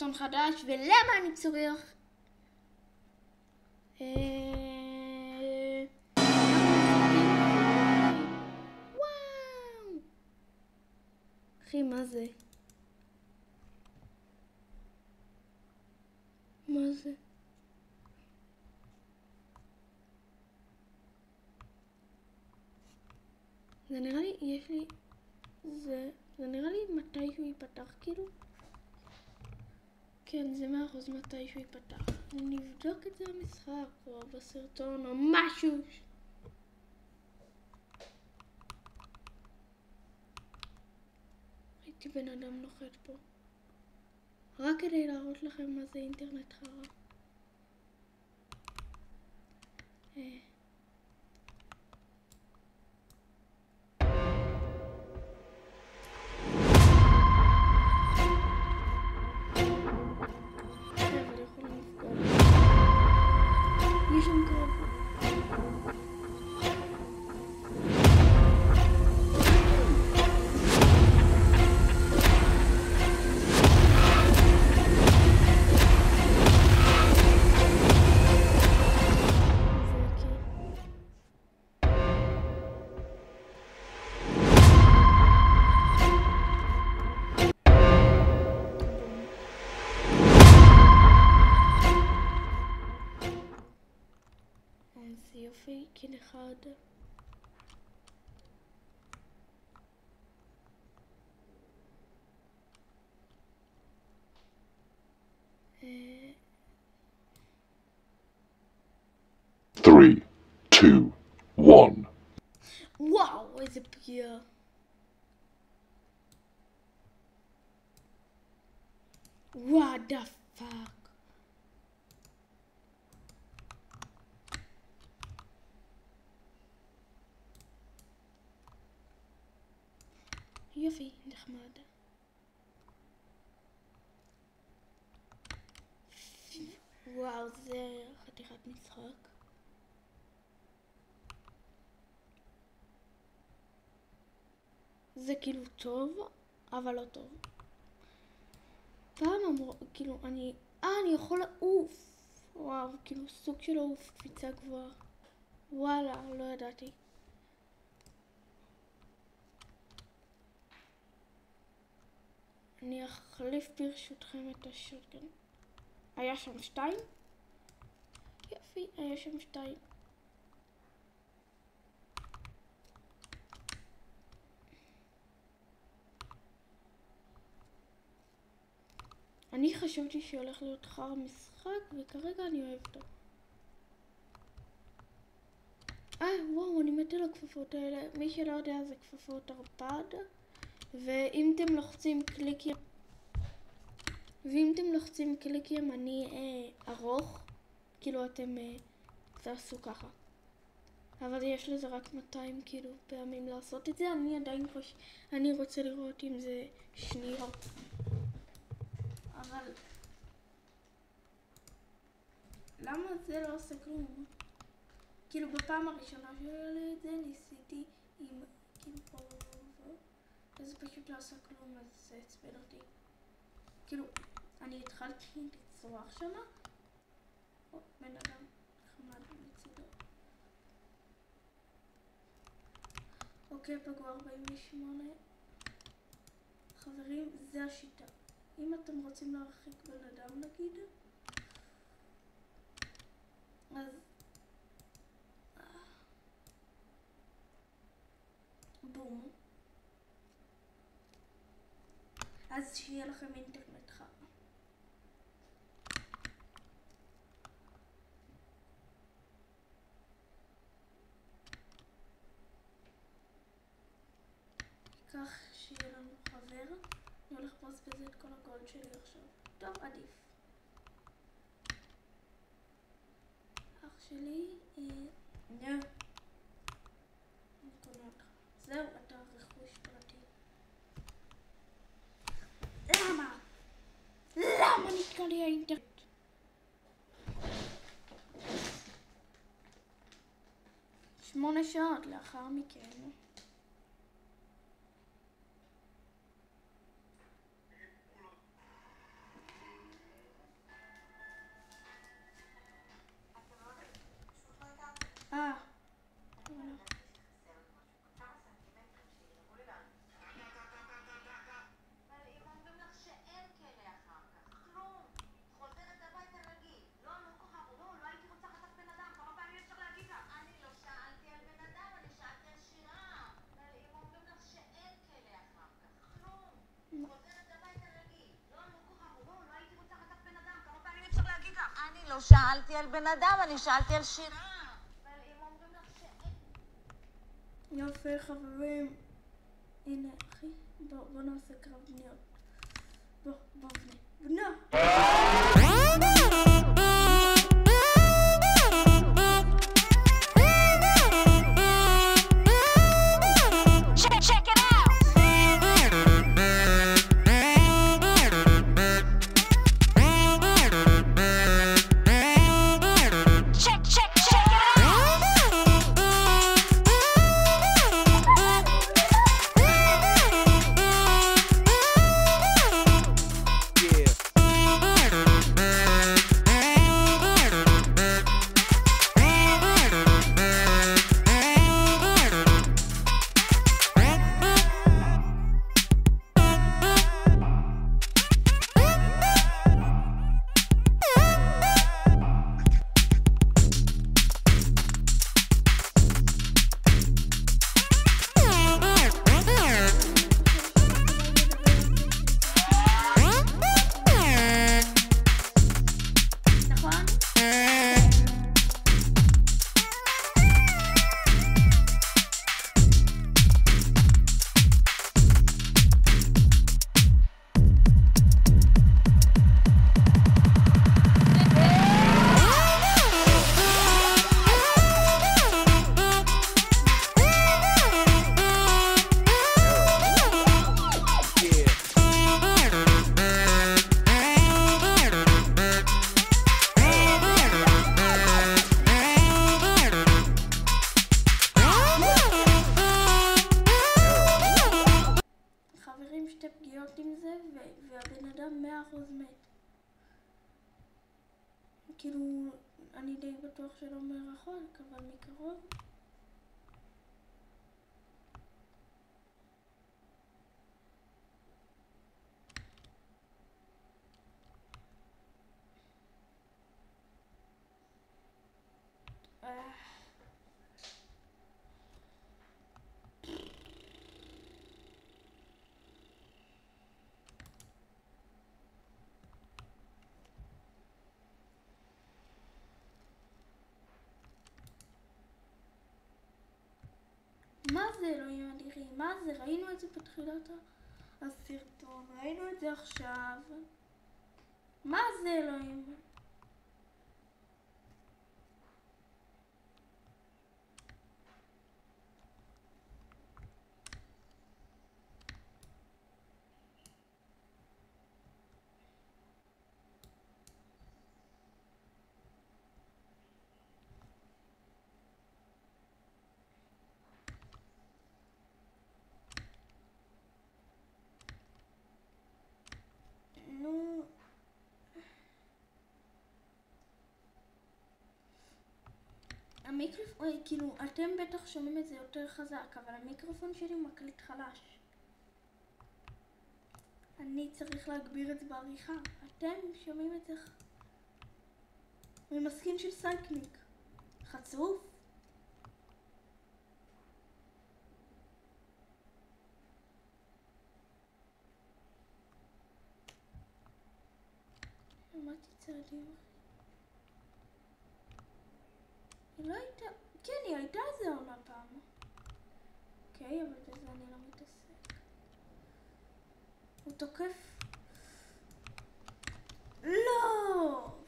סרטון חדש, ולמה אני צריך? וואו! אחי, מה זה? מה זה? זה נראה לי, יש לי... זה נראה לי מתי שהוא ייפתח, כאילו? כן, זה 100% מתי שהוא ייפתח. נבדוק את זה במשחק, או בסרטון, או משהו. הייתי בן אדם נוחת פה. רק כדי להראות לכם מה זה אינטרנט חרא. יש שם קרב. זה יופי, קיל אחד. Three, two, one. וואו, איזה פגיעה. What the fuck? יופי, נחמד. וואו, זה חתיכת משחק. זה כאילו טוב, אבל לא טוב. פעם אמרו, כאילו, אני יכול לעוף. וואו, כאילו סוג של לעוף, קפיצה גבוהה. וואלה, לא ידעתי. אני אחליף ברשותכם את השוטגן. היה שם 2? יופי, היה שם 2. אני חשבתי שהולך להיות חר משחק, וכרגע אני אוהב אותו. וואו, אני מתה על הכפפות האלה. מי שלא יודע, זה כפפות ערפד. ואם אתם לוחצים קליק ימני ארוך, כאילו אתם תעשו ככה. אבל יש לזה רק 200 כאילו פעמים לעשות את זה. אני עדיין אני רוצה לראות אם זה שניות. אבל למה זה לא עושה כלום? כאילו בפעם הראשונה שהיה לי את זה ניסיתי עם כאילו פה וזה פשוט לא עושה כלום, אז זה עצבן אותי. כאילו אני התחלתי לצרוח שמה. בן אדם חמד מצידו. אוקיי, פגעו 48. חברים, זה השיטה. אם אתם רוצים להרחיק בן אדם נגיד, אז בום. אז שיהיה לכם אינטרנט חם. כך שיהיה לנו חבר. אני הולך לבזבז את כל הגולד שלי עכשיו. טוב, עדיף. אח שלי, נו. זהו, אתה רכוש פרטי. למה? למה נתקע לי האינטרנט? שמונה שעות לאחר מכן. לא שאלתי על בן אדם, אני שאלתי על שירה. אבל אם אומרים לך שאין... יופי חברים. הנה אחי, בוא נעשה קרב בניות. בוא בנה. שתי פגיעות עם זה, והבן אדם 100% מת. כאילו, אני די בטוח שלא מרחוק, אבל מקרוב. מה זה אלוהים אדירים? מה זה? ראינו את זה בתחילת הסרטון, ראינו את זה עכשיו. מה זה אלוהים? נו, המיקרופון, כאילו, אתם בטח שומעים את זה יותר חזק, אבל המיקרופון שלי הוא מקליט חלש. אני צריך להגביר את זה בעריכה. אתם שומעים את זה ממסכין של סייקניק. חצוף. שמעתי צעדים. היא לא הייתה... כן, היא הייתה איזה עונה פעם. אוקיי, אבל בזה אני לא מתעסק. הוא תוקף... לא!